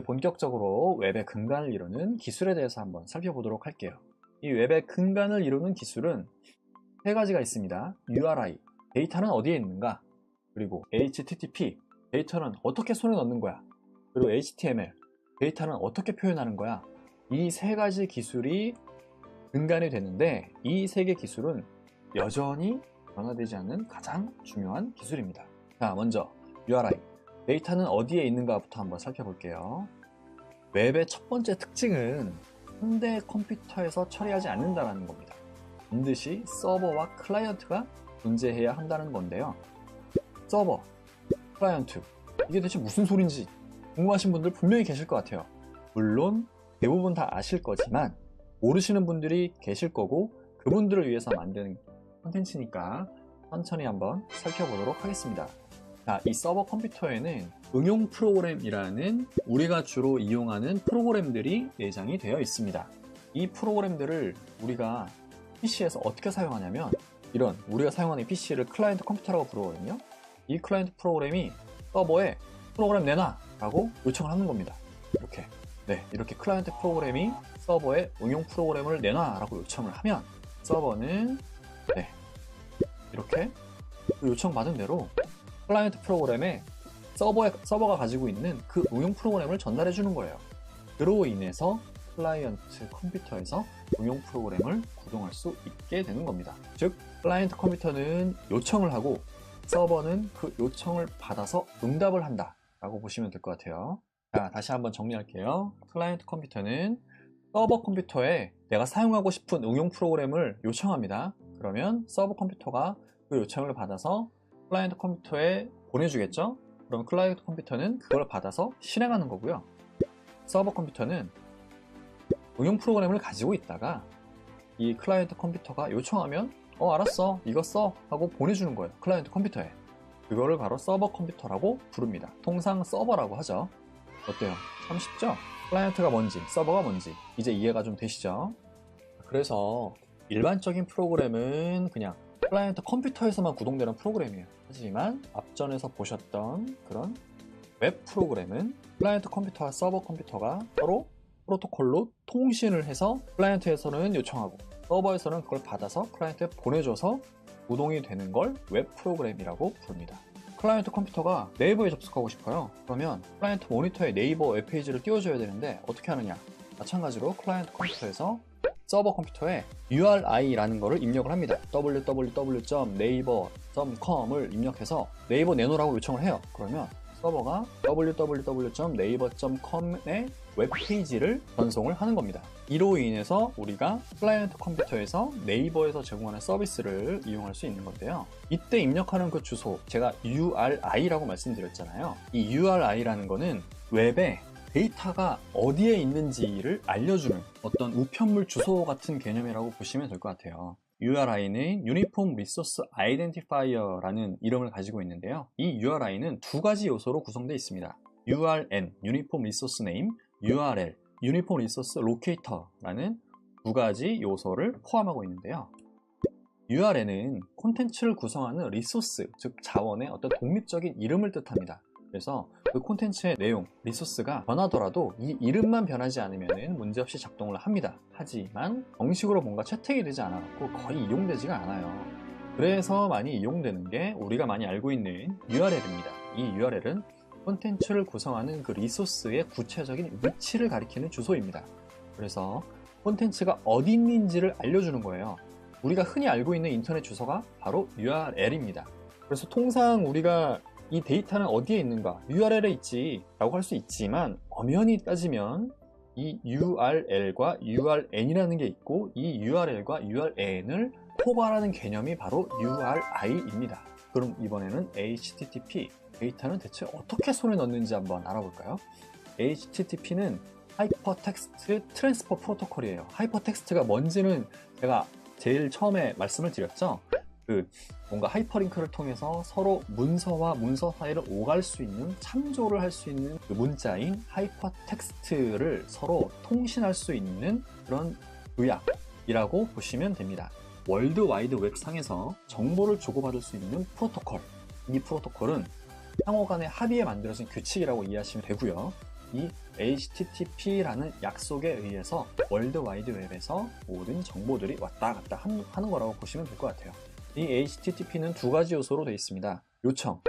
본격적으로 웹의 근간을 이루는 기술에 대해서 한번 살펴보도록 할게요. 이 웹의 근간을 이루는 기술은 세 가지가 있습니다. URI, 데이터는 어디에 있는가? 그리고 HTTP, 데이터는 어떻게 손에 넣는 거야? 그리고 HTML, 데이터는 어떻게 표현하는 거야? 이 세 가지 기술이 근간이 되는데 이 세 개 기술은 여전히 변화되지 않는 가장 중요한 기술입니다. 자, 먼저 URI, 데이터는 어디에 있는가부터 한번 살펴볼게요. 웹의 첫 번째 특징은 상대 컴퓨터에서 처리하지 않는다는 겁니다. 반드시 서버와 클라이언트가 존재해야 한다는 건데요. 서버, 클라이언트, 이게 대체 무슨 소린지 궁금하신 분들 분명히 계실 것 같아요. 물론 대부분 다 아실 거지만 모르시는 분들이 계실 거고 그분들을 위해서 만든 콘텐츠니까 천천히 한번 살펴보도록 하겠습니다. 자, 이 서버 컴퓨터에는 응용 프로그램이라는 우리가 주로 이용하는 프로그램들이 내장이 되어 있습니다. 이 프로그램들을 우리가 PC에서 어떻게 사용하냐면 이런 우리가 사용하는 PC를 클라이언트 컴퓨터라고 부르거든요. 이 클라이언트 프로그램이 서버에 프로그램 내놔 라고 요청을 하는 겁니다. 이렇게 클라이언트 프로그램이 서버에 응용 프로그램을 내놔 라고 요청을 하면 서버는 이렇게 그 요청받은 대로 클라이언트 프로그램에 서버가 가지고 있는 그 응용 프로그램을 전달해 주는 거예요. 그로 인해서 클라이언트 컴퓨터에서 응용 프로그램을 구동할 수 있게 되는 겁니다. 즉, 클라이언트 컴퓨터는 요청을 하고 서버는 그 요청을 받아서 응답을 한다 라고 보시면 될 것 같아요. 자, 다시 한번 정리할게요. 클라이언트 컴퓨터는 서버 컴퓨터에 내가 사용하고 싶은 응용 프로그램을 요청합니다. 그러면 서버 컴퓨터가 그 요청을 받아서 클라이언트 컴퓨터에 보내주겠죠? 그럼 클라이언트 컴퓨터는 그걸 받아서 실행하는 거고요. 서버 컴퓨터는 응용 프로그램을 가지고 있다가 이 클라이언트 컴퓨터가 요청하면 알았어, 이거 써 하고 보내주는 거예요. 클라이언트 컴퓨터에. 그거를 바로 서버 컴퓨터라고 부릅니다. 통상 서버라고 하죠. 어때요? 참 쉽죠? 클라이언트가 뭔지, 서버가 뭔지 이제 이해가 좀 되시죠? 그래서 일반적인 프로그램은 그냥 클라이언트 컴퓨터에서만 구동되는 프로그램이에요. 하지만 앞전에서 보셨던 그런 웹 프로그램은 클라이언트 컴퓨터와 서버 컴퓨터가 서로 프로토콜로 통신을 해서 클라이언트에서는 요청하고 서버에서는 그걸 받아서 클라이언트에 보내줘서 구동이 되는 걸 웹 프로그램이라고 부릅니다. 클라이언트 컴퓨터가 네이버에 접속하고 싶어요. 그러면 클라이언트 모니터에 네이버 웹페이지를 띄워줘야 되는데 어떻게 하느냐? 마찬가지로 클라이언트 컴퓨터에서 서버 컴퓨터에 URI라는 거를 입력을 합니다. www.naver.com을 입력해서 네이버 내놓으라고 요청을 해요. 그러면 서버가 www.naver.com의 웹페이지를 전송을 하는 겁니다. 이로 인해서 우리가 클라이언트 컴퓨터에서 네이버에서 제공하는 서비스를 이용할 수 있는 건데요. 이때 입력하는 그 주소, 제가 URI라고 말씀드렸잖아요. 이 URI라는 거는 웹에 데이터가 어디에 있는지를 알려주는 어떤 우편물 주소 같은 개념이라고 보시면 될 것 같아요. URI는 Uniform Resource Identifier라는 이름을 가지고 있는데요. 이 URI는 두 가지 요소로 구성되어 있습니다. URN, Uniform Resource Name, URL, Uniform Resource Locator라는 두 가지 요소를 포함하고 있는데요. URL은 콘텐츠를 구성하는 리소스, 즉 자원의 어떤 독립적인 이름을 뜻합니다. 그래서 그 콘텐츠의 내용, 리소스가 변하더라도 이 이름만 변하지 않으면 문제없이 작동을 합니다. 하지만 정식으로 뭔가 채택이 되지 않아서 거의 이용되지가 않아요. 그래서 많이 이용되는 게 우리가 많이 알고 있는 URL입니다. 이 URL은 콘텐츠를 구성하는 그 리소스의 구체적인 위치를 가리키는 주소입니다. 그래서 콘텐츠가 어디 있는지를 알려주는 거예요. 우리가 흔히 알고 있는 인터넷 주소가 바로 URL입니다. 그래서 통상 우리가 이 데이터는 어디에 있는가? URL에 있지 라고 할 수 있지만 엄연히 따지면 이 URL과 URN이라는 게 있고 이 URL과 URN을 포괄하는 개념이 바로 URI입니다. 그럼 이번에는 HTTP, 데이터는 대체 어떻게 손에 넣는지 한번 알아볼까요? HTTP는 하이퍼텍스트 트랜스퍼 프로토콜이에요. 하이퍼텍스트가 뭔지는 제가 제일 처음에 말씀을 드렸죠? 뭔가 하이퍼링크를 통해서 서로 문서와 문서 사이를 오갈 수 있는, 참조를 할 수 있는 그 문자인 하이퍼텍스트를 서로 통신할 수 있는 그런 요약이라고 보시면 됩니다. 월드 와이드 웹 상에서 정보를 주고받을 수 있는 프로토콜, 이 프로토콜은 상호 간의 합의에 만들어진 규칙이라고 이해하시면 되고요. 이 HTTP라는 약속에 의해서 월드와이드 웹에서 모든 정보들이 왔다 갔다 하는 거라고 보시면 될 것 같아요. 이 HTTP는 두 가지 요소로 되어 있습니다. 요청,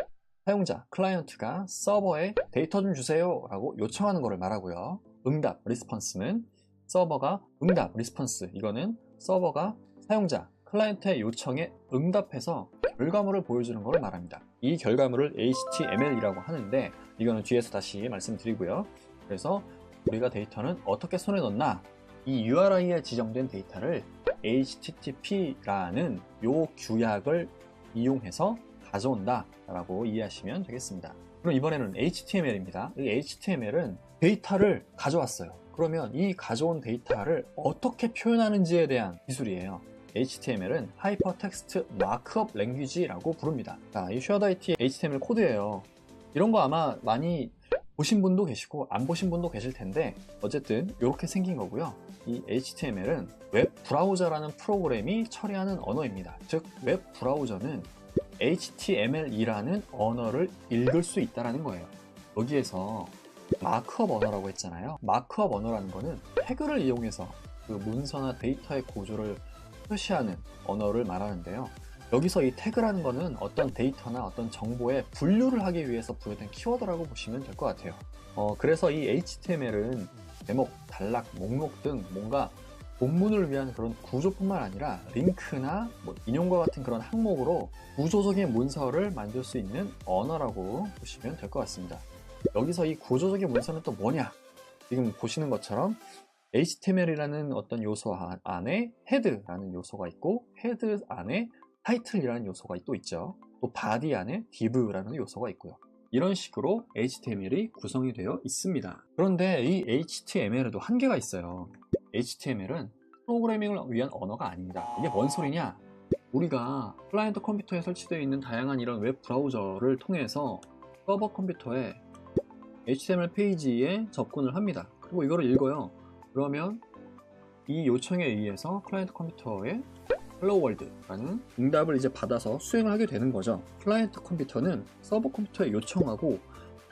사용자, 클라이언트가 서버에 데이터 좀 주세요 라고 요청하는 것을 말하고요. 응답, 리스폰스는 서버가 응답, 리스폰스, 이거는 서버가 사용자, 클라이언트의 요청에 응답해서 결과물을 보여주는 것을 말합니다. 이 결과물을 HTML이라고 하는데 이거는 뒤에서 다시 말씀드리고요. 그래서 우리가 데이터는 어떻게 손에 넣나, 이 URI에 지정된 데이터를 HTTP라는 요 규약을 이용해서 가져온다 라고 이해하시면 되겠습니다. 그럼 이번에는 HTML입니다. 이 HTML은 데이터를 가져왔어요. 그러면 이 가져온 데이터를 어떻게 표현하는지에 대한 기술이에요. HTML은 하이퍼텍스트 마크업 랭귀지라고 부릅니다. 자, 이 쉐어다이티 HTML 코드예요. 이런 거 아마 많이 보신 분도 계시고 안 보신 분도 계실 텐데 어쨌든 이렇게 생긴 거고요. 이 HTML은 웹 브라우저라는 프로그램이 처리하는 언어입니다. 즉, 웹 브라우저는 HTML이라는 언어를 읽을 수 있다는 거예요. 여기에서 마크업 언어라고 했잖아요. 마크업 언어라는 거는 태그를 이용해서 그 문서나 데이터의 구조를 표시하는 언어를 말하는데요. 여기서 이 태그라는 거는 어떤 데이터나 어떤 정보의 분류를 하기 위해서 부여된 키워드라고 보시면 될 것 같아요. 그래서 이 HTML은 제목, 단락, 목록 등 뭔가 본문을 위한 그런 구조뿐만 아니라 링크나 인용과 같은 그런 항목으로 구조적인 문서를 만들 수 있는 언어라고 보시면 될 것 같습니다. 여기서 이 구조적인 문서는 또 뭐냐? 지금 보시는 것처럼 HTML이라는 어떤 요소 안에 헤드라는 요소가 있고, 헤드 안에 타이틀이라는 요소가 또 있죠. 또 바디 안에 div라는 요소가 있고요. 이런 식으로 HTML이 구성이 되어 있습니다. 그런데 이 HTML에도 한계가 있어요. HTML은 프로그래밍을 위한 언어가 아닙니다. 이게 뭔 소리냐? 우리가 클라이언트 컴퓨터에 설치되어 있는 다양한 이런 웹 브라우저를 통해서 서버 컴퓨터에 HTML 페이지에 접근을 합니다. 그리고 이거를 읽어요. 그러면 이 요청에 의해서 클라이언트 컴퓨터에 Hello World라는 응답을 이제 받아서 수행을 하게 되는 거죠. 클라이언트 컴퓨터는 서버 컴퓨터에 요청하고,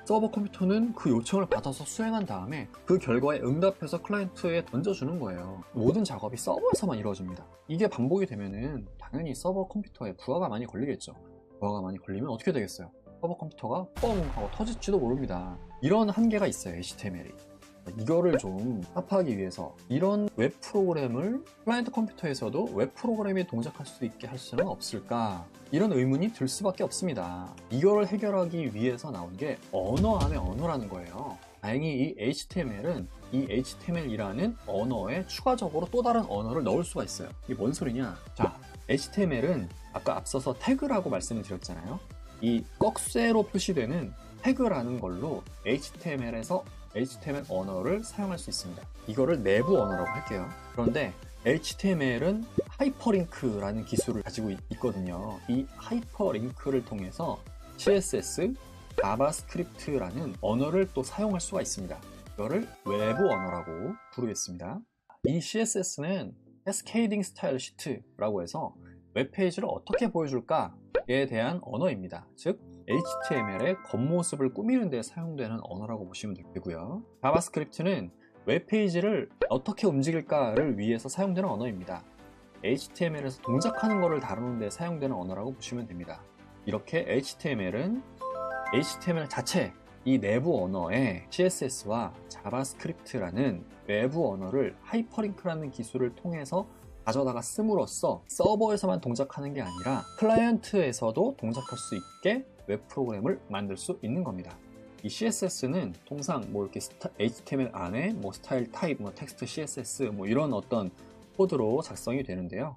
서버 컴퓨터는 그 요청을 받아서 수행한 다음에 그 결과에 응답해서 클라이언트에 던져주는 거예요. 모든 작업이 서버에서만 이루어집니다. 이게 반복이 되면은 당연히 서버 컴퓨터에 부하가 많이 걸리겠죠. 부하가 많이 걸리면 어떻게 되겠어요? 서버 컴퓨터가 뻥 하고 터질지도 모릅니다. 이런 한계가 있어요, HTML이. 이거를 좀 타파하기 위해서 이런 웹 프로그램을 클라이언트 컴퓨터에서도 웹 프로그램에 동작할 수 있게 할 수는 없을까? 이런 의문이 들 수밖에 없습니다. 이거를 해결하기 위해서 나온 게 언어 안에 언어라는 거예요. 다행히 이 HTML은 이 HTML이라는 언어에 추가적으로 또 다른 언어를 넣을 수가 있어요. 이게 뭔 소리냐? 자, HTML은 아까 앞서서 태그라고 말씀을 드렸잖아요. 이 꺽쇠로 표시되는 태그라는 걸로 HTML에서 HTML 언어를 사용할 수 있습니다. 이거를 내부 언어라고 할게요. 그런데 HTML은 하이퍼링크라는 기술을 가지고 있거든요. 이 하이퍼링크를 통해서 CSS, 자바스크립트라는 언어를 또 사용할 수가 있습니다. 이거를 외부 언어라고 부르겠습니다. 이 CSS는 캐스케이딩 스타일 시트라고 해서 웹페이지를 어떻게 보여줄까에 대한 언어입니다. 즉 HTML의 겉모습을 꾸미는 데 사용되는 언어라고 보시면 되고요. 자바스크립트는 웹페이지를 어떻게 움직일까를 위해서 사용되는 언어입니다. HTML에서 동작하는 것을 다루는 데 사용되는 언어라고 보시면 됩니다. 이렇게 HTML은 HTML 자체, 이 내부 언어에 CSS와 자바스크립트라는 외부 언어를 하이퍼링크라는 기술을 통해서 가져다가 씀으로써 서버에서만 동작하는 게 아니라 클라이언트에서도 동작할 수 있게 웹 프로그램을 만들 수 있는 겁니다. 이 CSS는 통상 이렇게 HTML 안에 스타일 타입, 텍스트 CSS 이런 어떤 코드로 작성이 되는데요.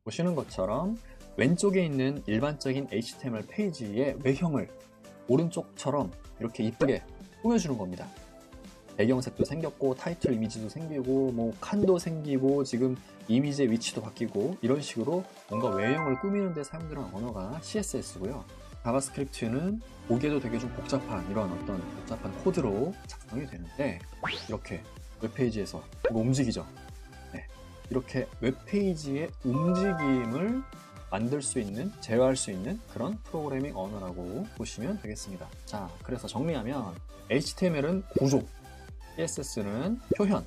보시는 것처럼 왼쪽에 있는 일반적인 HTML 페이지의 외형을 오른쪽처럼 이렇게 이쁘게 꾸며주는 겁니다. 배경색도 생겼고 타이틀 이미지도 생기고 칸도 생기고 지금 이미지의 위치도 바뀌고 이런 식으로 뭔가 외형을 꾸미는 데 사용되는 언어가 CSS고요. 자바스크립트는 보기에도 되게 좀 복잡한 이런 어떤 복잡한 코드로 작성이 되는데 이렇게 웹페이지에서 움직이죠. 네. 이렇게 웹페이지의 움직임을 만들 수 있는, 제어할 수 있는 그런 프로그래밍 언어라고 보시면 되겠습니다. 자, 그래서 정리하면 HTML은 구조, CSS는 표현,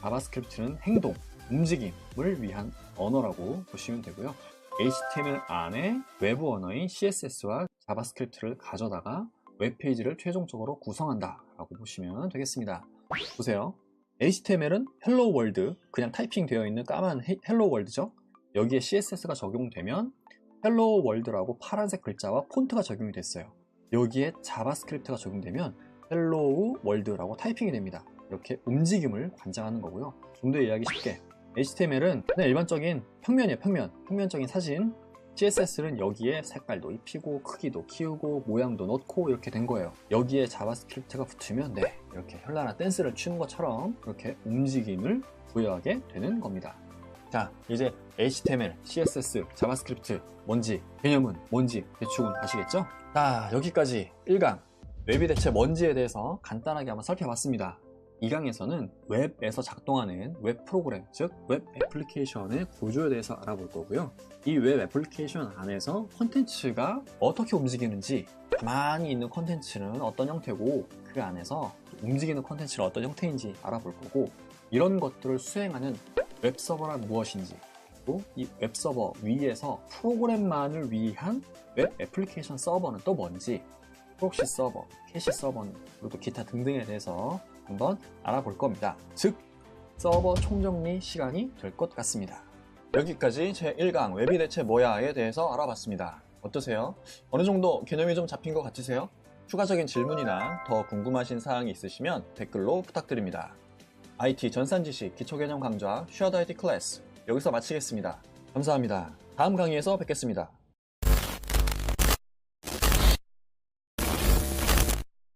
자바스크립트는 행동, 움직임을 위한 언어라고 보시면 되고요. HTML 안에 외부 언어인 CSS와 자바스크립트를 가져다가 웹페이지를 최종적으로 구성한다 라고 보시면 되겠습니다. 보세요. HTML은 헬로 월드, 그냥 타이핑 되어 있는 까만 헬로 월드죠. 여기에 CSS가 적용되면 헬로 월드라고 파란색 글자와 폰트가 적용이 됐어요. 여기에 자바스크립트가 적용되면 헬로우 월드라고 타이핑이 됩니다. 이렇게 움직임을 관장하는 거고요. 좀 더 이해하기 쉽게 HTML은 그냥 일반적인 평면이에요. 평면적인 사진. CSS는 여기에 색깔도 입히고 크기도 키우고 모양도 넣고 이렇게 된 거예요. 여기에 자바스크립트가 붙으면 이렇게 현란한 댄스를 추는 것처럼 이렇게 움직임을 부여하게 되는 겁니다. 자, 이제 HTML, CSS, 자바스크립트 뭔지, 개념은 뭔지 대충 아시겠죠? 자, 여기까지 1강 웹이 대체 뭔지에 대해서 간단하게 한번 살펴봤습니다. 이 강에서는 웹에서 작동하는 웹 프로그램, 즉 웹 애플리케이션의 구조에 대해서 알아볼 거고요. 이 웹 애플리케이션 안에서 콘텐츠가 어떻게 움직이는지, 가만히 있는 콘텐츠는 어떤 형태고 그 안에서 움직이는 콘텐츠는 어떤 형태인지 알아볼 거고, 이런 것들을 수행하는 웹서버란 무엇인지, 또 이 웹서버 위에서 프로그램만을 위한 웹 애플리케이션 서버는 또 뭔지, 프록시 서버, 캐시 서버, 그리고 기타 등등에 대해서 한번 알아볼 겁니다. 즉, 서버 총정리 시간이 될 것 같습니다. 여기까지 제 1강 웹이 대체 뭐야에 대해서 알아봤습니다. 어떠세요? 어느 정도 개념이 좀 잡힌 것 같으세요? 추가적인 질문이나 더 궁금하신 사항이 있으시면 댓글로 부탁드립니다. IT 전산지식 기초개념 강좌 쉐어드 IT 클래스 여기서 마치겠습니다. 감사합니다. 다음 강의에서 뵙겠습니다.